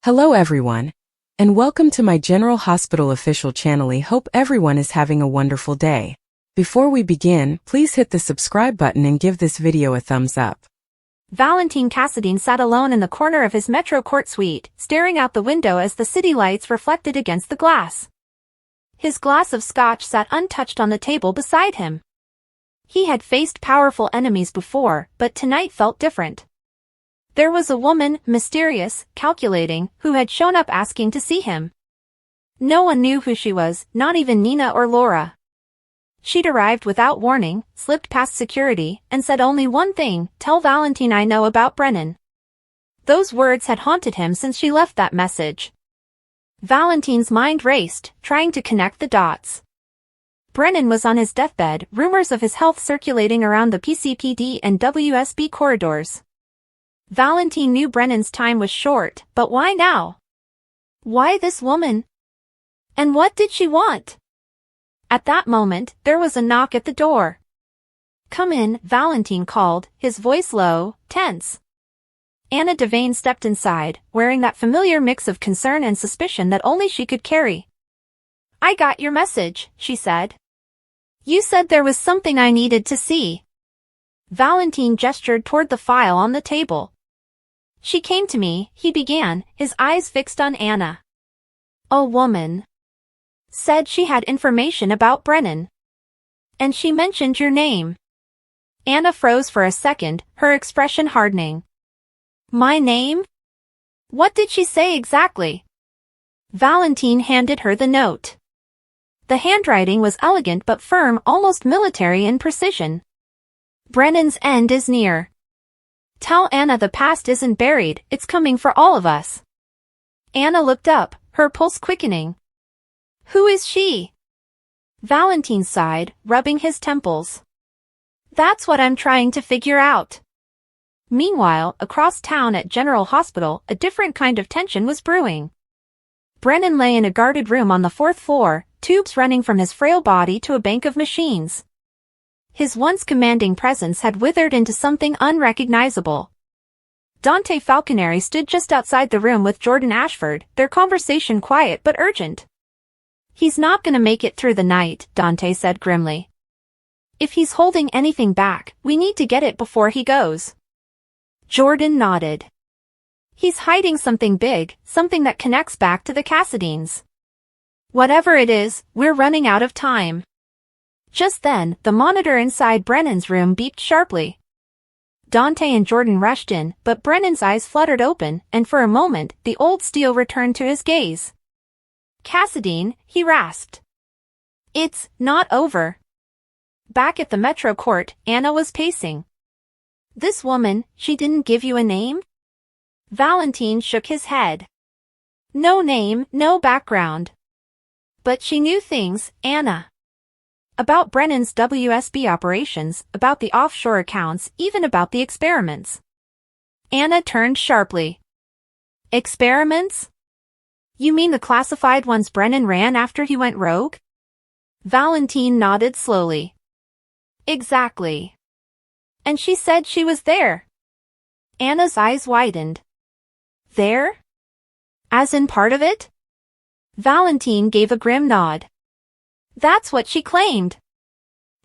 Hello everyone, and welcome to my General Hospital official channel. I hope everyone is having a wonderful day. Before we begin, please hit the subscribe button and give this video a thumbs up. Valentine Cassadine sat alone in the corner of his Metro Court suite, staring out the window as the city lights reflected against the glass. His glass of scotch sat untouched on the table beside him. He had faced powerful enemies before, but tonight felt different. There was a woman, mysterious, calculating, who had shown up asking to see him. No one knew who she was, not even Nina or Laura. She'd arrived without warning, slipped past security, and said only one thing: "Tell Valentine I know about Brennan." Those words had haunted him since she left that message. Valentine's mind raced, trying to connect the dots. Brennan was on his deathbed, rumors of his health circulating around the PCPD and WSB corridors. Valentine knew Brennan's time was short, but why now? Why this woman? And what did she want? At that moment, there was a knock at the door. "Come in," Valentine called, his voice low, tense. Anna Devane stepped inside, wearing that familiar mix of concern and suspicion that only she could carry. "I got your message," she said. "You said there was something I needed to see." Valentine gestured toward the file on the table. "She came to me," he began, his eyes fixed on Anna. "A woman said she had information about Brennan. And she mentioned your name." Anna froze for a second, her expression hardening. "My name? What did she say exactly?" Valentine handed her the note. The handwriting was elegant but firm, almost military in precision. "Brennan's end is near. Tell Anna the past isn't buried, it's coming for all of us." Anna looked up, her pulse quickening. "Who is she?" Valentine sighed, rubbing his temples. "That's what I'm trying to figure out." Meanwhile, across town at General Hospital, a different kind of tension was brewing. Brennan lay in a guarded room on the 4th floor, tubes running from his frail body to a bank of machines. His once commanding presence had withered into something unrecognizable. Dante Falconeri stood just outside the room with Jordan Ashford, their conversation quiet but urgent. "He's not gonna make it through the night," Dante said grimly. "If he's holding anything back, we need to get it before he goes." Jordan nodded. "He's hiding something big, something that connects back to the Cassadines. Whatever it is, we're running out of time." Just then, the monitor inside Brennan's room beeped sharply. Dante and Jordan rushed in, but Brennan's eyes fluttered open, and for a moment, the old steel returned to his gaze. "Cassadine," he rasped. "It's not over." Back at the Metro Court, Anna was pacing. "This woman, she didn't give you a name?" Valentine shook his head. "No name, no background. But she knew things, Anna. About Brennan's WSB operations, about the offshore accounts, even about the experiments." Anna turned sharply. "Experiments? You mean the classified ones Brennan ran after he went rogue?" Valentine nodded slowly. "Exactly. And she said she was there." Anna's eyes widened. "There? As in part of it?" Valentine gave a grim nod. "That's what she claimed.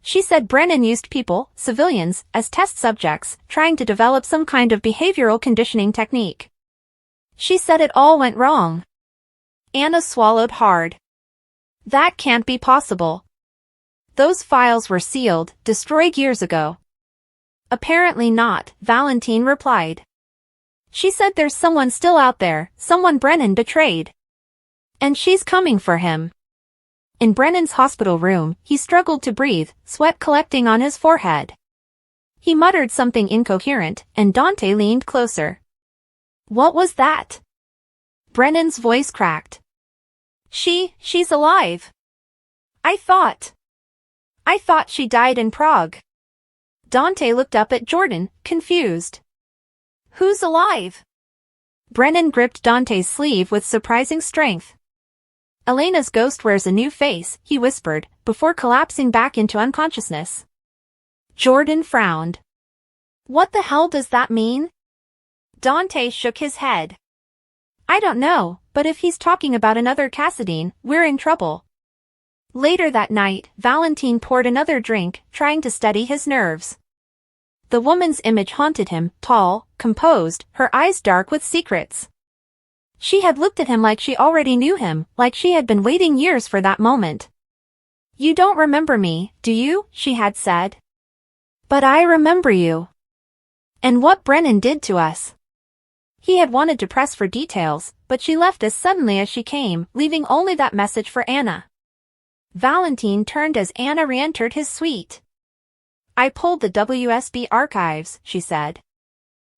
She said Brennan used people, civilians, as test subjects, trying to develop some kind of behavioral conditioning technique. She said it all went wrong." Anna swallowed hard. "That can't be possible. Those files were sealed, destroyed years ago." "Apparently not," Valentine replied. "She said there's someone still out there, someone Brennan betrayed. And she's coming for him." In Brennan's hospital room, he struggled to breathe, sweat collecting on his forehead. He muttered something incoherent, and Dante leaned closer. "What was that?" Brennan's voice cracked. She's alive. I thought she died in Prague." Dante looked up at Jordan, confused. "Who's alive?" Brennan gripped Dante's sleeve with surprising strength. "Elena's ghost wears a new face," he whispered, before collapsing back into unconsciousness. Jordan frowned. "What the hell does that mean?" Dante shook his head. I don't know, but if he's talking about another Cassadine, we're in trouble. Later that night, Valentine poured another drink, trying to steady his nerves. The woman's image haunted him, tall, composed, her eyes dark with secrets. She had looked at him like she already knew him, like she had been waiting years for that moment. You don't remember me, do you? She had said. But I remember you. And what Brennan did to us. He had wanted to press for details, but she left as suddenly as she came, leaving only that message for Anna. Valentine turned as Anna re-entered his suite. I pulled the WSB archives, she said.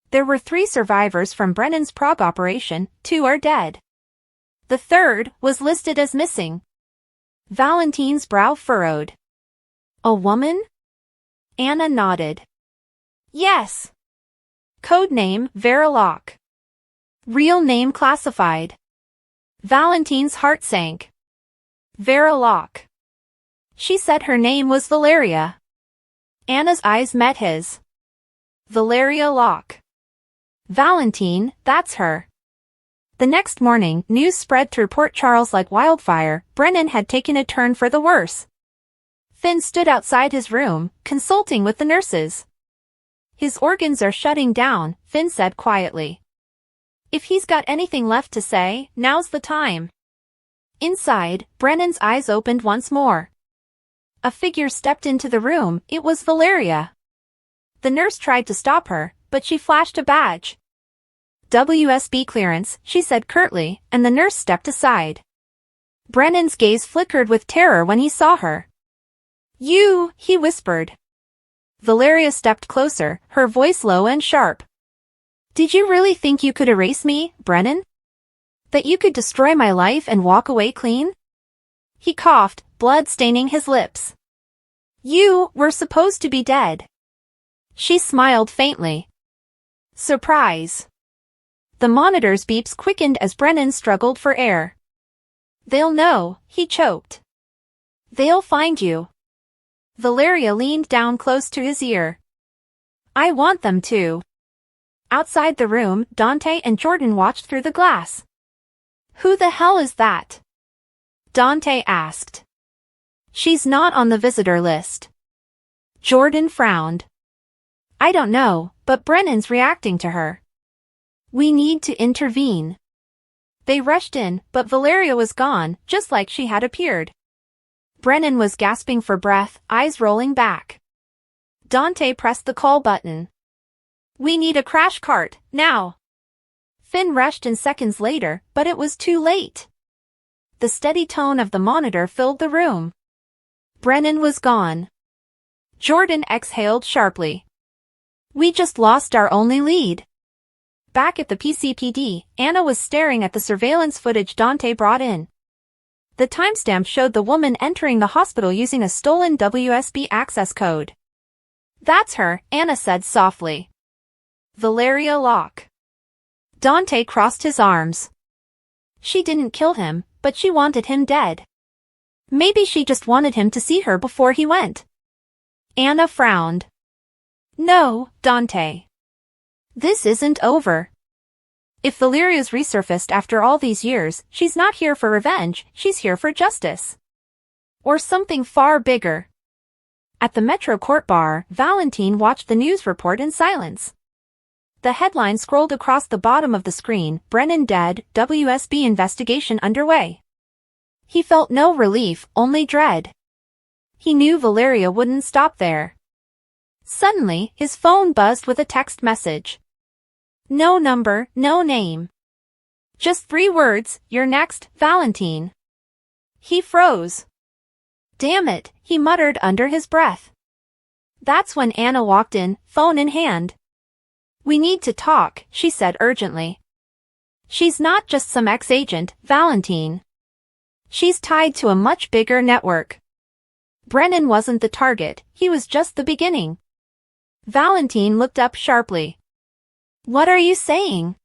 There were 3 survivors from Brennan's Prague operation, 2 are dead. The third was listed as missing. Valentine's brow furrowed. A woman? Anna nodded. Yes. Code name Vera Locke. Real name classified. Valentine's heart sank. Vera Locke. She said her name was Valeria. Anna's eyes met his. Valeria Locke. Valentine, that's her. The next morning, news spread through Port Charles like wildfire. Brennan had taken a turn for the worse. Finn stood outside his room, consulting with the nurses. His organs are shutting down, Finn said quietly. If he's got anything left to say, now's the time. Inside, Brennan's eyes opened once more. A figure stepped into the room. It was Valeria. The nurse tried to stop her, but she flashed a badge. WSB clearance, she said curtly, and the nurse stepped aside. Brennan's gaze flickered with terror when he saw her. You, he whispered. Valeria stepped closer, her voice low and sharp. Did you really think you could erase me, Brennan? That you could destroy my life and walk away clean? He coughed, blood staining his lips. You were supposed to be dead. She smiled faintly. Surprise. The monitor's beeps quickened as Brennan struggled for air. They'll know, he choked. They'll find you. Valeria leaned down close to his ear. I want them to. Outside the room, Dante and Jordan watched through the glass. Who the hell is that? Dante asked. She's not on the visitor list. Jordan frowned. I don't know, but Brennan's reacting to her. We need to intervene. They rushed in, but Valeria was gone, just like she had appeared. Brennan was gasping for breath, eyes rolling back. Dante pressed the call button. We need a crash cart, now. Finn rushed in seconds later, but it was too late. The steady tone of the monitor filled the room. Brennan was gone. Jordan exhaled sharply. We just lost our only lead. Back at the PCPD, Anna was staring at the surveillance footage Dante brought in. The timestamp showed the woman entering the hospital using a stolen WSB access code. That's her, Anna said softly. Valeria Locke. Dante crossed his arms. She didn't kill him, but she wanted him dead. Maybe she just wanted him to see her before he went. Anna frowned. No, Dante. This isn't over. If Valeria's resurfaced after all these years, she's not here for revenge, she's here for justice. Or something far bigger. At the Metro Court bar, Valentine watched the news report in silence. The headline scrolled across the bottom of the screen, Brennan dead, WSB investigation underway. He felt no relief, only dread. He knew Valeria wouldn't stop there. Suddenly, his phone buzzed with a text message. No number, no name. Just 3 words, you're next, Valentine. He froze. Damn it, he muttered under his breath. That's when Anna walked in, phone in hand. We need to talk, she said urgently. She's not just some ex-agent, Valentine. She's tied to a much bigger network. Brennan wasn't the target, he was just the beginning. Valentine looked up sharply. What are you saying?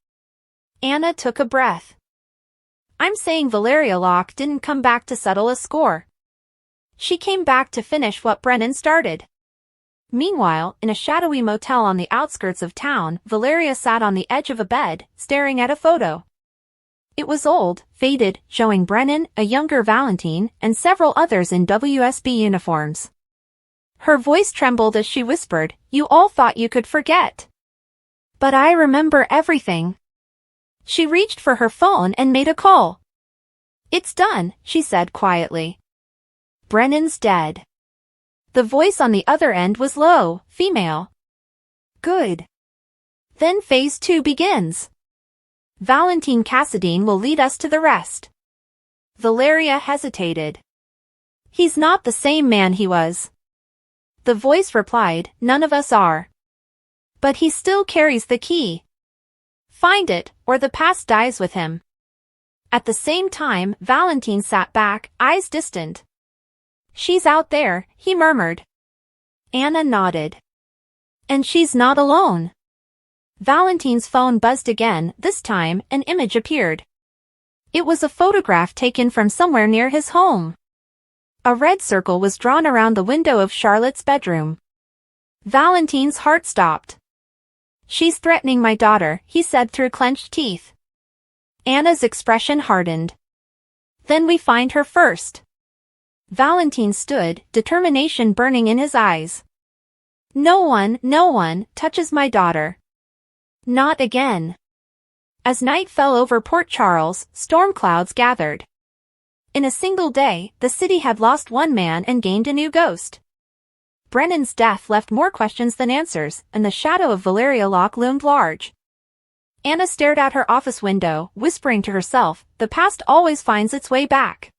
Anna took a breath. I'm saying Valeria Locke didn't come back to settle a score. She came back to finish what Brennan started. Meanwhile, in a shadowy motel on the outskirts of town, Valeria sat on the edge of a bed, staring at a photo. It was old, faded, showing Brennan, a younger Valentine, and several others in WSB uniforms. Her voice trembled as she whispered, "You all thought you could forget. But I remember everything." She reached for her phone and made a call. "It's done," she said quietly. "Brennan's dead." The voice on the other end was low, female. "Good. Then phase 2 begins. Valentine Cassadine will lead us to the rest." Valeria hesitated. "He's not the same man he was." The voice replied, "None of us are. But he still carries the key. Find it, or the past dies with him." At the same time, Valentine sat back, eyes distant. "She's out there," he murmured. Anna nodded. "And she's not alone." Valentine's phone buzzed again. This time, an image appeared. It was a photograph taken from somewhere near his home. A red circle was drawn around the window of Charlotte's bedroom. Valentine's heart stopped. "She's threatening my daughter," he said through clenched teeth. Anna's expression hardened. "Then we find her first." Valentine stood, determination burning in his eyes. No one touches my daughter. Not again." As night fell over Port Charles, storm clouds gathered. In a single day, the city had lost one man and gained a new ghost. Brennan's death left more questions than answers, and the shadow of Valeria Locke loomed large. Anna stared out her office window, whispering to herself, "The past always finds its way back."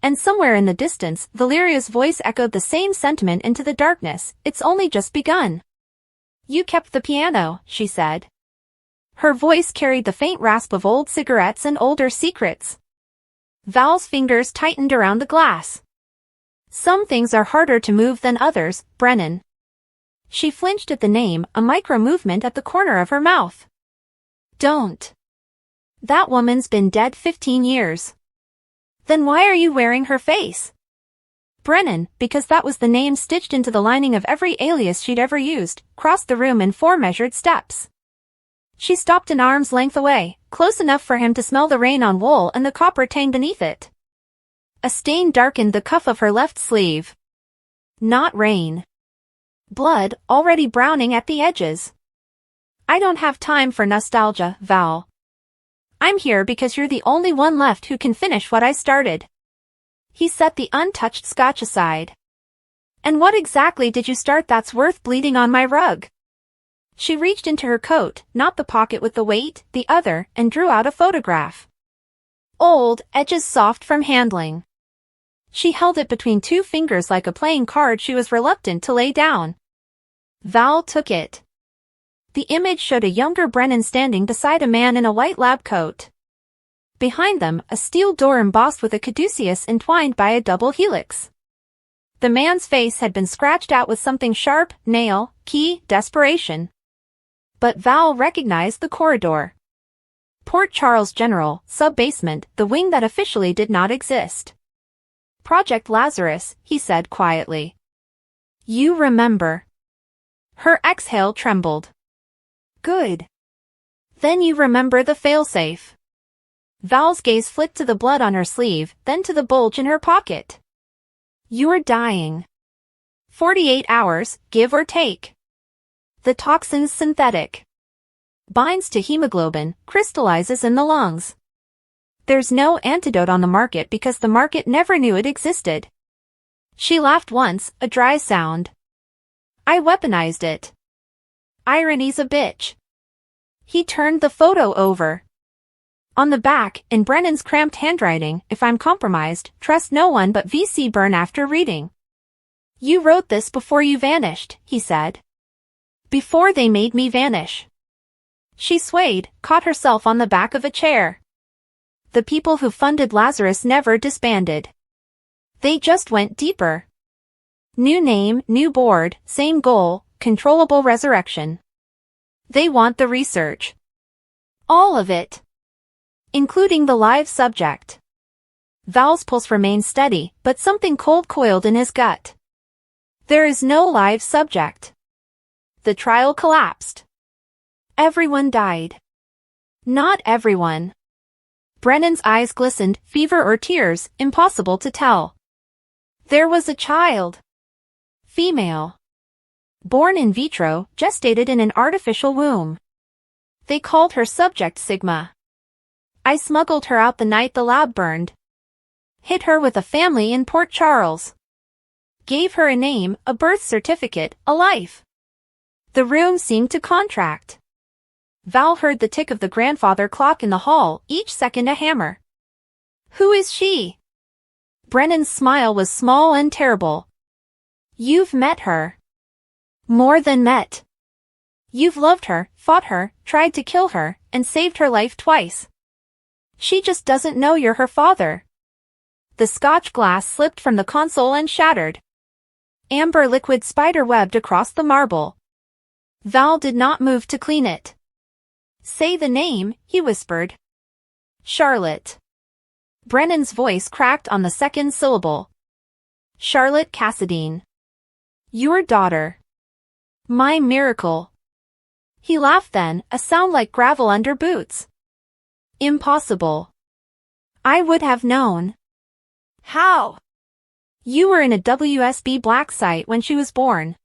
And somewhere in the distance, Valeria's voice echoed the same sentiment into the darkness, "It's only just begun." "You kept the piano," she said. Her voice carried the faint rasp of old cigarettes and older secrets. Val's fingers tightened around the glass. "Some things are harder to move than others, Brennan." She flinched at the name, a micro-movement at the corner of her mouth. "Don't. That woman's been dead 15 years. Then why are you wearing her face?" Brennan, because that was the name stitched into the lining of every alias she'd ever used, crossed the room in 4 measured steps. She stopped an arm's length away, close enough for him to smell the rain on wool and the copper tang beneath it. A stain darkened the cuff of her left sleeve. Not rain. Blood, already browning at the edges. "I don't have time for nostalgia, Val. I'm here because you're the only one left who can finish what I started." He set the untouched scotch aside. "And what exactly did you start that's worth bleeding on my rug?" She reached into her coat, not the pocket with the weight, the other, and drew out a photograph. Old, edges soft from handling. She held it between 2 fingers like a playing card she was reluctant to lay down. Val took it. The image showed a younger Brennan standing beside a man in a white lab coat. Behind them, a steel door embossed with a caduceus entwined by a double helix. The man's face had been scratched out with something sharp, nail, key, desperation. But Val recognized the corridor. Port Charles General, sub-basement, the wing that officially did not exist. "Project Lazarus," he said quietly. "You remember." Her exhale trembled. "Good. Then you remember the failsafe." Val's gaze flicked to the blood on her sleeve, then to the bulge in her pocket. "You're dying. 48 hours, give or take. The toxin's synthetic. Binds to hemoglobin, crystallizes in the lungs. There's no antidote on the market because the market never knew it existed." She laughed once, a dry sound. "I weaponized it. Irony's a bitch." He turned the photo over. On the back, in Brennan's cramped handwriting, "If I'm compromised, trust no one but VC Burn after reading." "You wrote this before you vanished," he said. "Before they made me vanish." She swayed, caught herself on the back of a chair. The people who funded Lazarus never disbanded. They just went deeper. New name, new board, same goal, controllable resurrection. They want the research. All of it. Including the live subject. Val's pulse remained steady, but something cold coiled in his gut. There is no live subject. The trial collapsed. Everyone died. Not everyone. Brennan's eyes glistened, fever or tears, impossible to tell. There was a child. Female. Born in vitro, gestated in an artificial womb. They called her Subject Sigma. I smuggled her out the night the lab burned. Hid her with a family in Port Charles. Gave her a name, a birth certificate, a life. The room seemed to contract. Val heard the tick of the grandfather clock in the hall, each second a hammer. Who is she? Brennan's smile was small and terrible. You've met her. More than met. You've loved her, fought her, tried to kill her, and saved her life twice. She just doesn't know you're her father. The Scotch glass slipped from the console and shattered. Amber liquid spider-webbed across the marble. Val did not move to clean it. Say the name, he whispered. Charlotte. Brennan's voice cracked on the second syllable. Charlotte Cassadine. Your daughter. My miracle. He laughed then, a sound like gravel under boots. Impossible. I would have known. How? You were in a WSB black site when she was born.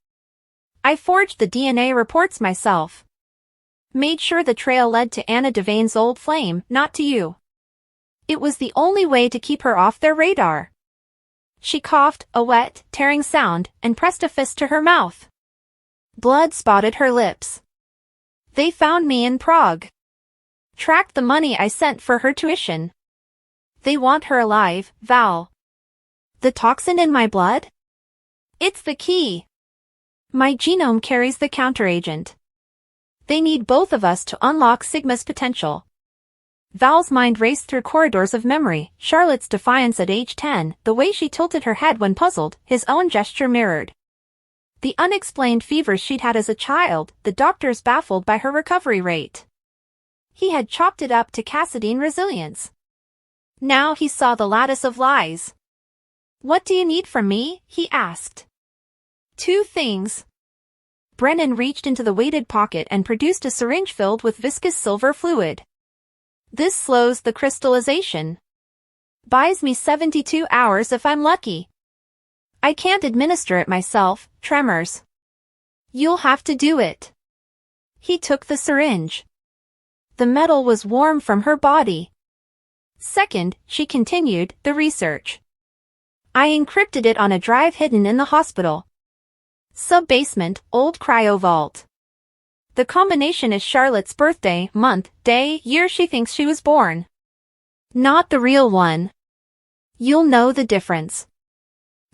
I forged the DNA reports myself. Made sure the trail led to Anna Devane's old flame, not to you. It was the only way to keep her off their radar. She coughed, a wet, tearing sound, and pressed a fist to her mouth. Blood spotted her lips. They found me in Prague. Tracked the money I sent for her tuition. They want her alive, Val. The toxin in my blood? It's the key. My genome carries the counteragent. They need both of us to unlock Sigma's potential. Val's mind raced through corridors of memory, Charlotte's defiance at age 10, the way she tilted her head when puzzled, his own gesture mirrored. The unexplained fevers she'd had as a child, the doctors baffled by her recovery rate. He had chalked it up to Cassadine resilience. Now he saw the lattice of lies. What do you need from me? He asked. 2 things. Brennan reached into the weighted pocket and produced a syringe filled with viscous silver fluid. This slows the crystallization. Buys me 72 hours if I'm lucky. I can't administer it myself, tremors. You'll have to do it. He took the syringe. The metal was warm from her body. Second, she continued, the research. I encrypted it on a drive hidden in the hospital. Sub-basement, old cryo-vault. The combination is Charlotte's birthday, month, day, year she thinks she was born. Not the real one. You'll know the difference.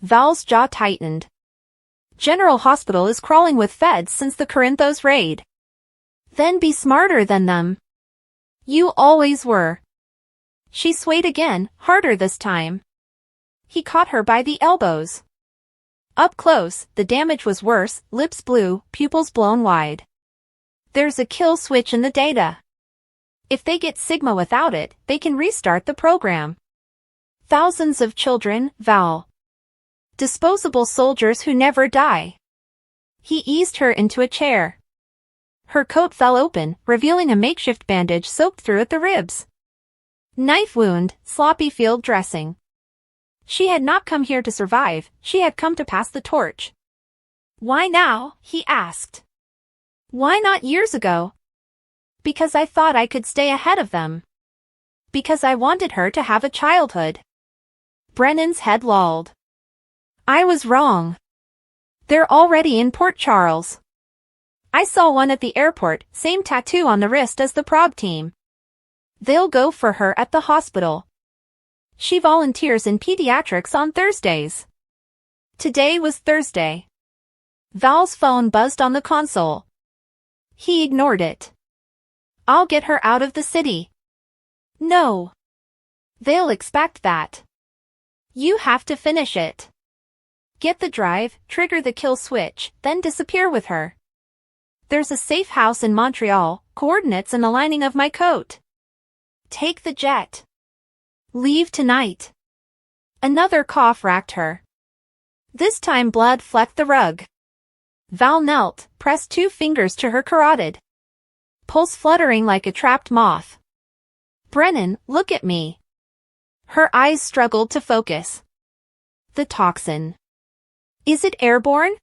Val's jaw tightened. General Hospital is crawling with feds since the Corinthos raid. Then be smarter than them. You always were. She swayed again, harder this time. He caught her by the elbows. Up close, the damage was worse, lips blue, pupils blown wide. There's a kill switch in the data. If they get Sigma without it, they can restart the program. Thousands of children, Val. Disposable soldiers who never die. He eased her into a chair. Her coat fell open, revealing a makeshift bandage soaked through at the ribs. Knife wound, sloppy field dressing. She had not come here to survive, she had come to pass the torch. Why now? He asked. Why not years ago? Because I thought I could stay ahead of them. Because I wanted her to have a childhood. Brennan's head lolled. I was wrong. They're already in Port Charles. I saw one at the airport, same tattoo on the wrist as the Prague team. They'll go for her at the hospital. She volunteers in pediatrics on Thursdays. Today was Thursday. Val's phone buzzed on the console. He ignored it. I'll get her out of the city. No. They'll expect that. You have to finish it. Get the drive, trigger the kill switch, then disappear with her. There's a safe house in Montreal, coordinates in the lining of my coat. Take the jet. Leave tonight. Another cough racked her. This time blood flecked the rug. Val knelt, pressed 2 fingers to her carotid. Pulse fluttering like a trapped moth. Brennan, look at me. Her eyes struggled to focus. The toxin. Is it airborne?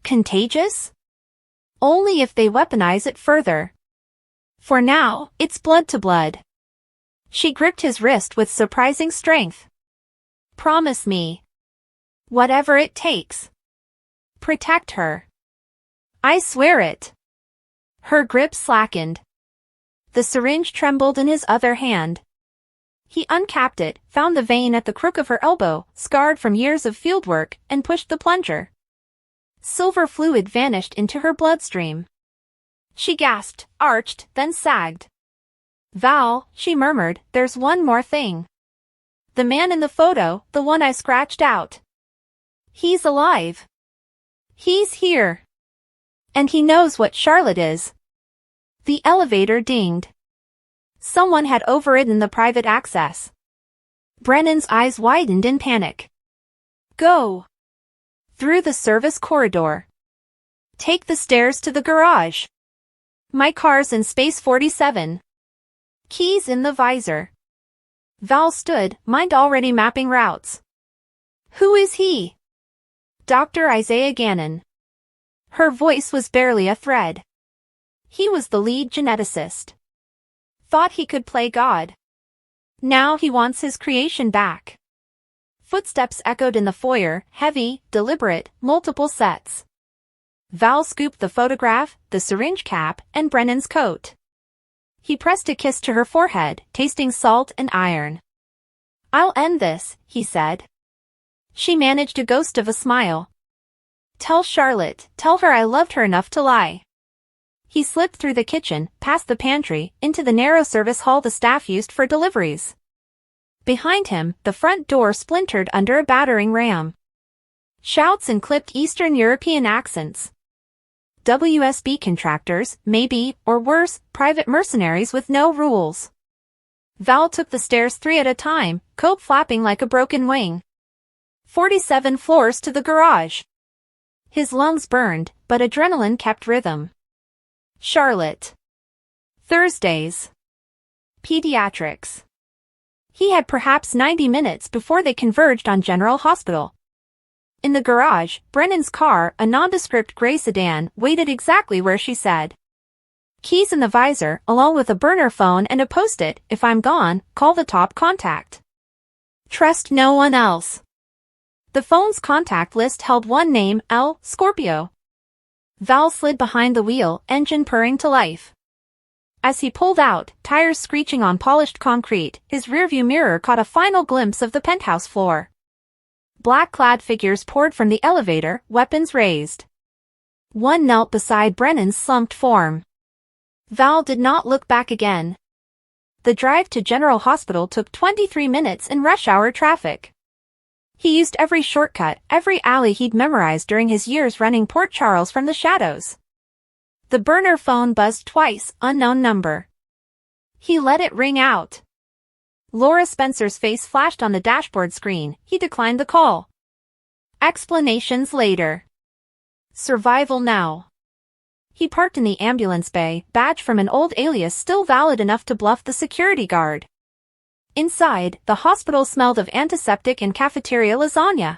Contagious? Only if they weaponize it further. For now, it's blood to blood. She gripped his wrist with surprising strength. Promise me. Whatever it takes. Protect her. I swear it. Her grip slackened. The syringe trembled in his other hand. He uncapped it, found the vein at the crook of her elbow, scarred from years of fieldwork, and pushed the plunger. Silver fluid vanished into her bloodstream. She gasped, arched, then sagged. Val, she murmured, there's one more thing. The man in the photo, the one I scratched out. He's alive. He's here. And he knows what Charlotte is. The elevator dinged. Someone had overridden the private access. Brennan's eyes widened in panic. Go. Through the service corridor. Take the stairs to the garage. My car's in space 47. Keys in the visor. Val stood, mind already mapping routes. Who is he? Dr. Isaiah Gannon. Her voice was barely a thread. He was the lead geneticist. Thought he could play God. Now he wants his creation back. Footsteps echoed in the foyer, heavy, deliberate, multiple sets. Val scooped the photograph, the syringe cap, and Brennan's coat. He pressed a kiss to her forehead, tasting salt and iron. I'll end this, he said. She managed a ghost of a smile. Tell Charlotte, tell her I loved her enough to lie. He slipped through the kitchen, past the pantry, into the narrow service hall the staff used for deliveries. Behind him, the front door splintered under a battering ram. Shouts in clipped Eastern European accents. WSB contractors, maybe, or worse, private mercenaries with no rules. Val took the stairs 3 at a time, coat flapping like a broken wing. 47 floors to the garage. His lungs burned, but adrenaline kept rhythm. Charlotte. Thursdays. Pediatrics. He had perhaps 90 minutes before they converged on General Hospital. In the garage, Brennan's car, a nondescript gray sedan, waited exactly where she said. Keys in the visor, along with a burner phone and a post-it, if I'm gone, call the top contact. Trust no one else. The phone's contact list held one name, L. Scorpio. Val slid behind the wheel, engine purring to life. As he pulled out, tires screeching on polished concrete, his rearview mirror caught a final glimpse of the penthouse floor. Black-clad figures poured from the elevator, weapons raised. One knelt beside Brennan's slumped form. Val did not look back again. The drive to General Hospital took 23 minutes in rush-hour traffic. He used every shortcut, every alley he'd memorized during his years running Port Charles from the shadows. The burner phone buzzed twice, unknown number. He let it ring out. Laura Spencer's face flashed on the dashboard screen. He declined the call. Explanations later. Survival now. He parked in the ambulance bay, badge from an old alias still valid enough to bluff the security guard. Inside, the hospital smelled of antiseptic and cafeteria lasagna.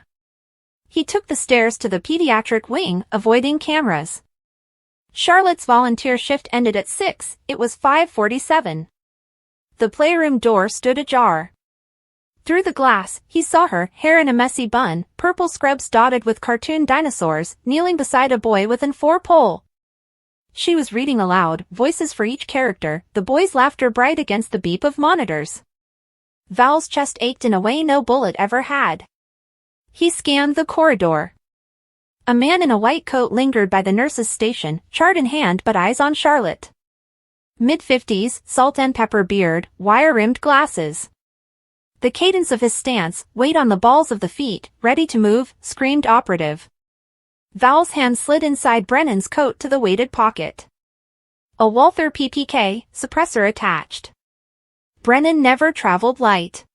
He took the stairs to the pediatric wing, avoiding cameras. Charlotte's volunteer shift ended at 6, it was 5:47. The playroom door stood ajar. Through the glass, he saw her, hair in a messy bun, purple scrubs dotted with cartoon dinosaurs, kneeling beside a boy with an 4-pole. She was reading aloud, voices for each character, the boy's laughter bright against the beep of monitors. Val's chest ached in a way no bullet ever had. He scanned the corridor. A man in a white coat lingered by the nurse's station, chart in hand but eyes on Charlotte. Mid-50s, salt and pepper beard, wire-rimmed glasses. The cadence of his stance, weight on the balls of the feet, ready to move, screamed operative. Val's hand slid inside Brennan's coat to the weighted pocket. A Walther PPK, suppressor attached. Brennan never traveled light.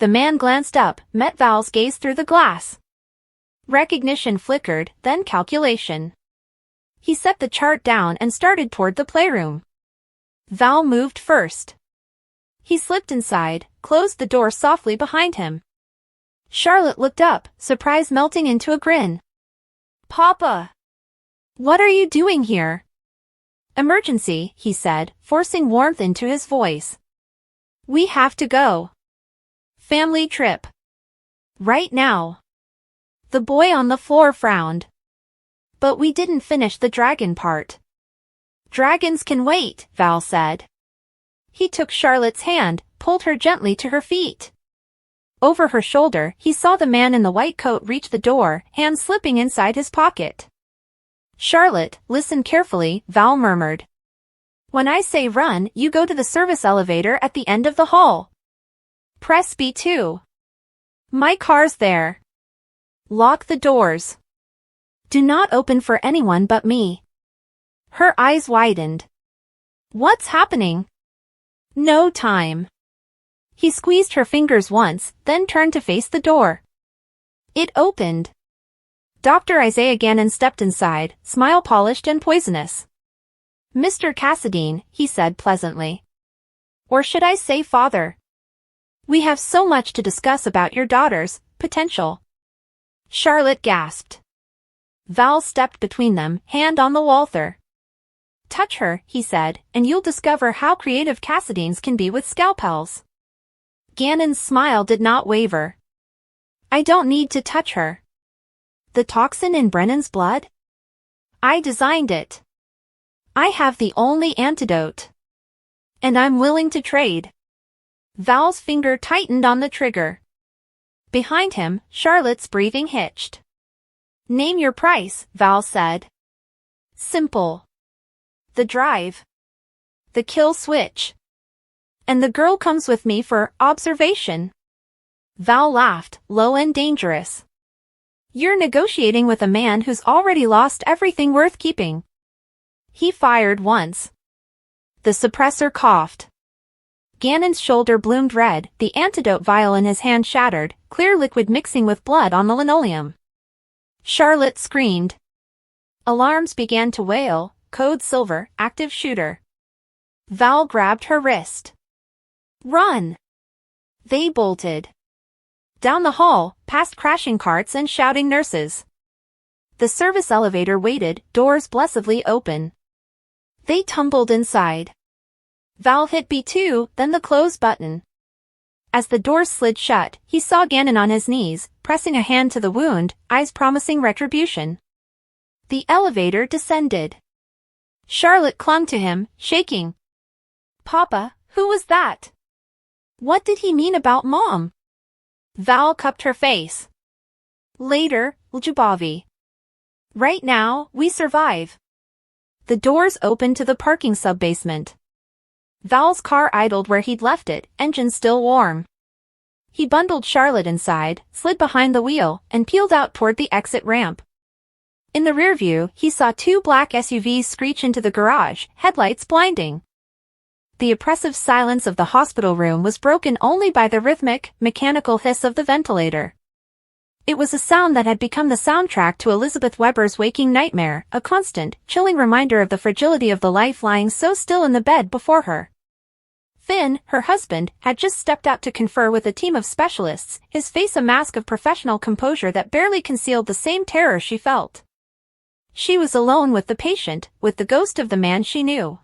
The man glanced up, met Val's gaze through the glass. Recognition flickered, then calculation. He set the chart down and started toward the playroom. Val moved first. He slipped inside, closed the door softly behind him. Charlotte looked up, surprise melting into a grin. "Papa! What are you doing here?" "Emergency," he said, forcing warmth into his voice. "We have to go. Family trip. Right now." The boy on the floor frowned. "But we didn't finish the dragon part." "Dragons can wait," Val said. He took Charlotte's hand, pulled her gently to her feet. Over her shoulder, he saw the man in the white coat reach the door, hand slipping inside his pocket. "Charlotte, listen carefully," Val murmured. "When I say run, you go to the service elevator at the end of the hall. Press B2. My car's there. Lock the doors. Do not open for anyone but me." Her eyes widened. "What's happening?" "No time." He squeezed her fingers once, then turned to face the door. It opened. Dr. Isaiah Gannon stepped inside, smile polished and poisonous. "Mr. Cassadine," he said pleasantly. "Or should I say father? We have so much to discuss about your daughter's potential." Charlotte gasped. Val stepped between them, hand on the Walther. "Touch her," he said, "and you'll discover how creative Cassadines can be with scalpels." Gannon's smile did not waver. "I don't need to touch her." "The toxin in Brennan's blood? I designed it. I have the only antidote. And I'm willing to trade." Val's finger tightened on the trigger. Behind him, Charlotte's breathing hitched. "Name your price," Val said. "Simple. The drive. The kill switch. And the girl comes with me for observation." Val laughed, low and dangerous. "You're negotiating with a man who's already lost everything worth keeping." He fired once. The suppressor coughed. Gannon's shoulder bloomed red, the antidote vial in his hand shattered, clear liquid mixing with blood on the linoleum. Charlotte screamed. Alarms began to wail, code silver, active shooter. Val grabbed her wrist. "Run!" They bolted. Down the hall, past crashing carts and shouting nurses. The service elevator waited, doors blessedly open. They tumbled inside. Val hit B2, then the close button. As the doors slid shut, he saw Gannon on his knees, pressing a hand to the wound, eyes promising retribution. The elevator descended. Charlotte clung to him, shaking. "Papa, who was that? What did he mean about Mom?" Val cupped her face. "Later, Ljubavi. Right now, we survive." The doors opened to the parking sub-basement. Val's car idled where he'd left it, engine still warm. He bundled Charlotte inside, slid behind the wheel, and peeled out toward the exit ramp. In the rearview, he saw two black SUVs screech into the garage, headlights blinding. The oppressive silence of the hospital room was broken only by the rhythmic, mechanical hiss of the ventilator. It was a sound that had become the soundtrack to Elizabeth Weber's waking nightmare, a constant, chilling reminder of the fragility of the life lying so still in the bed before her. Finn, her husband, had just stepped out to confer with a team of specialists, his face a mask of professional composure that barely concealed the same terror she felt. She was alone with the patient, with the ghost of the man she knew.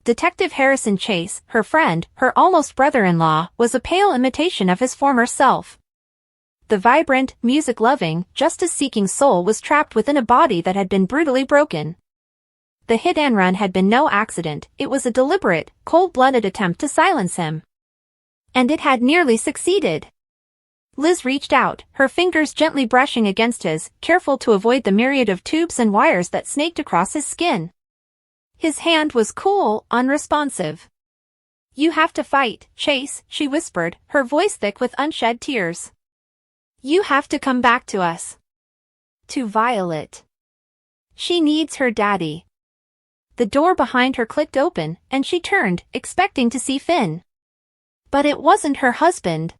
Detective Harrison Chase, her friend, her almost brother-in-law, was a pale imitation of his former self. The vibrant, music-loving, justice-seeking soul was trapped within a body that had been brutally broken. The hit-and-run had been no accident, it was a deliberate, cold-blooded attempt to silence him. And it had nearly succeeded. Liz reached out, her fingers gently brushing against his, careful to avoid the myriad of tubes and wires that snaked across his skin. His hand was cool, unresponsive. "You have to fight, Chase," she whispered, her voice thick with unshed tears. "You have to come back to us. To Violet. She needs her daddy." The door behind her clicked open, and she turned, expecting to see Finn. But it wasn't her husband.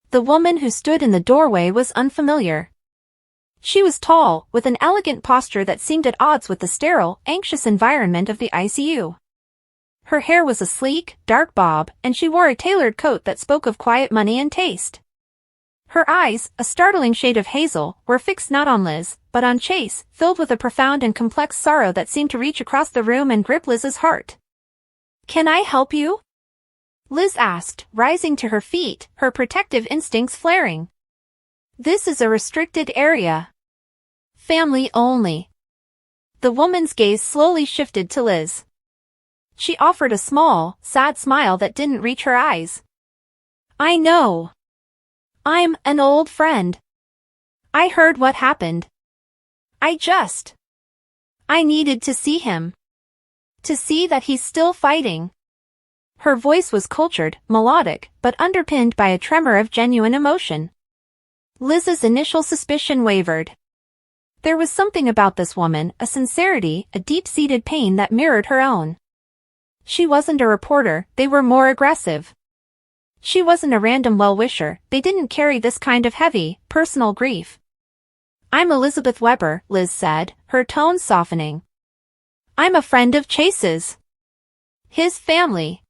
The woman who stood in the doorway was unfamiliar. She was tall, with an elegant posture that seemed at odds with the sterile, anxious environment of the ICU. Her hair was a sleek, dark bob, and she wore a tailored coat that spoke of quiet money and taste. Her eyes, a startling shade of hazel, were fixed not on Liz, but on Chase, filled with a profound and complex sorrow that seemed to reach across the room and grip Liz's heart. "Can I help you?" Liz asked, rising to her feet, her protective instincts flaring. "This is a restricted area. Family only." The woman's gaze slowly shifted to Liz. She offered a small, sad smile that didn't reach her eyes. "I know. I'm an old friend. I heard what happened. I needed to see him. To see that he's still fighting." Her voice was cultured, melodic, but underpinned by a tremor of genuine emotion. Liz's initial suspicion wavered. There was something about this woman, a sincerity, a deep-seated pain that mirrored her own. She wasn't a reporter, they were more aggressive. She wasn't a random well-wisher, they didn't carry this kind of heavy, personal grief. "I'm Elizabeth Weber," Liz said, her tone softening. "I'm a friend of Chase's. His family."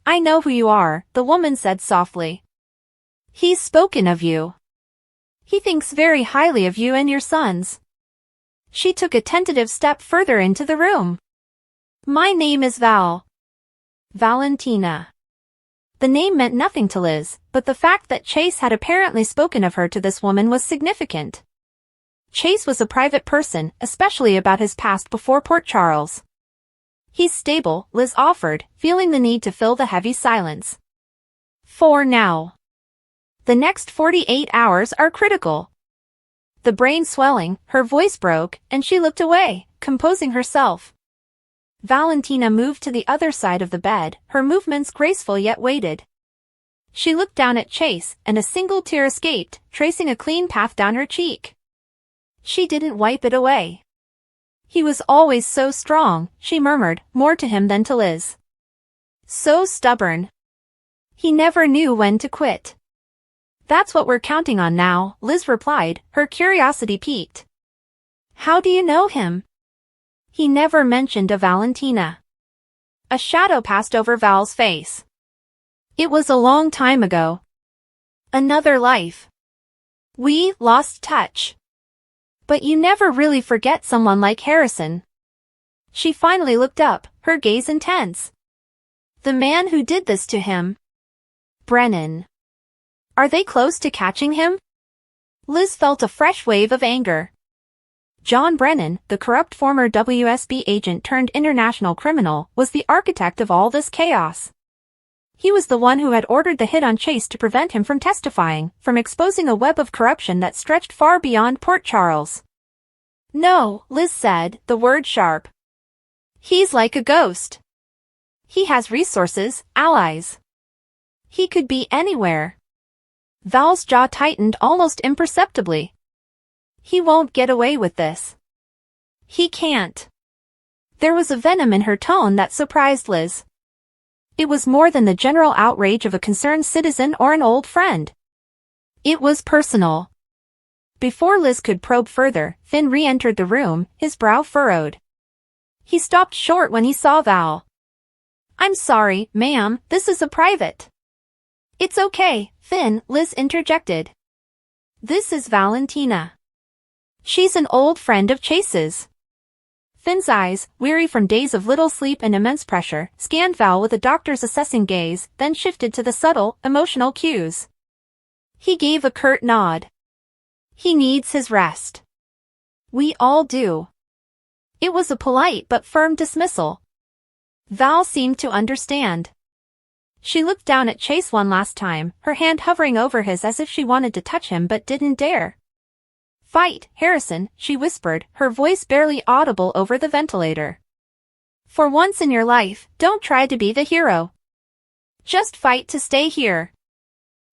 "I know who you are," the woman said softly. "He's spoken of you. He thinks very highly of you and your sons." She took a tentative step further into the room. "My name is Valentina." The name meant nothing to Liz, but the fact that Chase had apparently spoken of her to this woman was significant. Chase was a private person, especially about his past before Port Charles. "He's stable," Liz offered, feeling the need to fill the heavy silence. "For now. The next 48 hours are critical." The brain swelling, her voice broke, and she looked away, composing herself. Valentina moved to the other side of the bed, her movements graceful yet weighted. She looked down at Chase, and a single tear escaped, tracing a clean path down her cheek. She didn't wipe it away. "He was always so strong," she murmured, more to him than to Liz. "So stubborn. He never knew when to quit." "That's what we're counting on now," Liz replied, her curiosity piqued. "How do you know him?" "He never mentioned a Valentina." A shadow passed over Val's face. "It was a long time ago. Another life. We lost touch. But you never really forget someone like Harrison." She finally looked up, her gaze intense. "The man who did this to him. Brennan. Are they close to catching him?" Liz felt a fresh wave of anger. John Brennan, the corrupt former WSB agent turned international criminal, was the architect of all this chaos. He was the one who had ordered the hit on Chase to prevent him from testifying, from exposing a web of corruption that stretched far beyond Port Charles. "No," Liz said, the word sharp. "He's like a ghost. He has resources, allies. He could be anywhere." Val's jaw tightened almost imperceptibly. "He won't get away with this. He can't." There was a venom in her tone that surprised Liz. It was more than the general outrage of a concerned citizen or an old friend. It was personal. Before Liz could probe further, Finn re-entered the room, his brow furrowed. He stopped short when he saw Val. "I'm sorry, ma'am, this is a private." "It's okay, Finn," Liz interjected. "This is Valentina. She's an old friend of Chase's." Finn's eyes, weary from days of little sleep and immense pressure, scanned Val with a doctor's assessing gaze, then shifted to the subtle, emotional cues. He gave a curt nod. "He needs his rest. We all do." It was a polite but firm dismissal. Val seemed to understand. She looked down at Chase one last time, her hand hovering over his as if she wanted to touch him but didn't dare. "Fight, Harrison," she whispered, her voice barely audible over the ventilator. "For once in your life, don't try to be the hero. Just fight to stay here."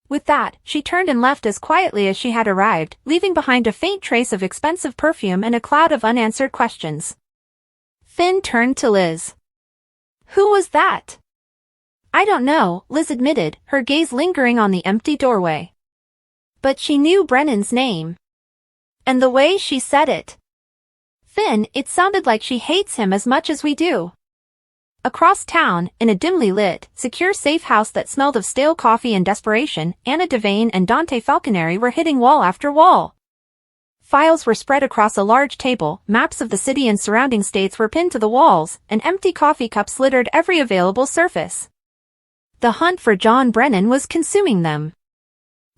With that, she turned and left as quietly as she had arrived, leaving behind a faint trace of expensive perfume and a cloud of unanswered questions. Finn turned to Liz. "Who was that?" "I don't know," Liz admitted, her gaze lingering on the empty doorway. But she knew Brennan's name. And the way she said it. "Finn, it sounded like she hates him as much as we do." Across town, in a dimly lit, secure safe house that smelled of stale coffee and desperation, Anna Devane and Dante Falconeri were hitting wall after wall. Files were spread across a large table, maps of the city and surrounding states were pinned to the walls, and empty coffee cups littered every available surface. The hunt for John Brennan was consuming them.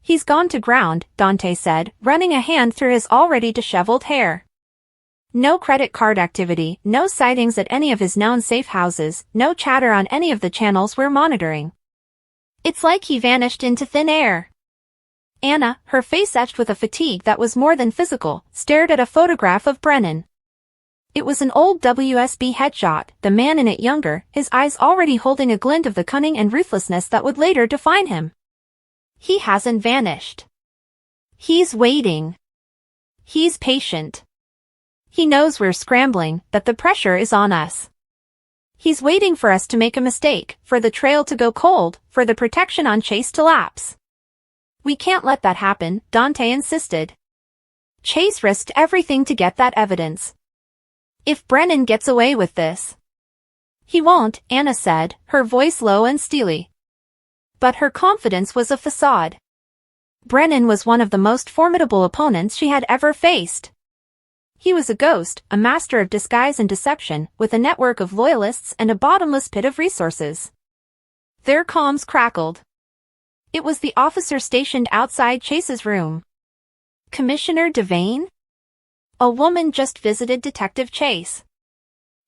"He's gone to ground," Dante said, running a hand through his already disheveled hair. No credit card activity, no sightings at any of his known safe houses, no chatter on any of the channels we're monitoring. It's like he vanished into thin air. Anna, her face etched with a fatigue that was more than physical, stared at a photograph of Brennan. It was an old WSB headshot, the man in it younger, his eyes already holding a glint of the cunning and ruthlessness that would later define him. He hasn't vanished. He's waiting. He's patient. He knows we're scrambling, that the pressure is on us. He's waiting for us to make a mistake, for the trail to go cold, for the protection on Chase to lapse. We can't let that happen, Dante insisted. Chase risked everything to get that evidence. If Brennan gets away with this. He won't, Anna said, her voice low and steely. But her confidence was a facade. Brennan was one of the most formidable opponents she had ever faced. He was a ghost, a master of disguise and deception, with a network of loyalists and a bottomless pit of resources. Their comms crackled. It was the officer stationed outside Chase's room. Commissioner Devane? A woman just visited Detective Chase.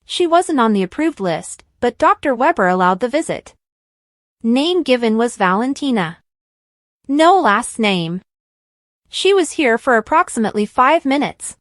She wasn't on the approved list, but Dr. Weber allowed the visit. Name given was Valentina. No last name. She was here for approximately 5 minutes.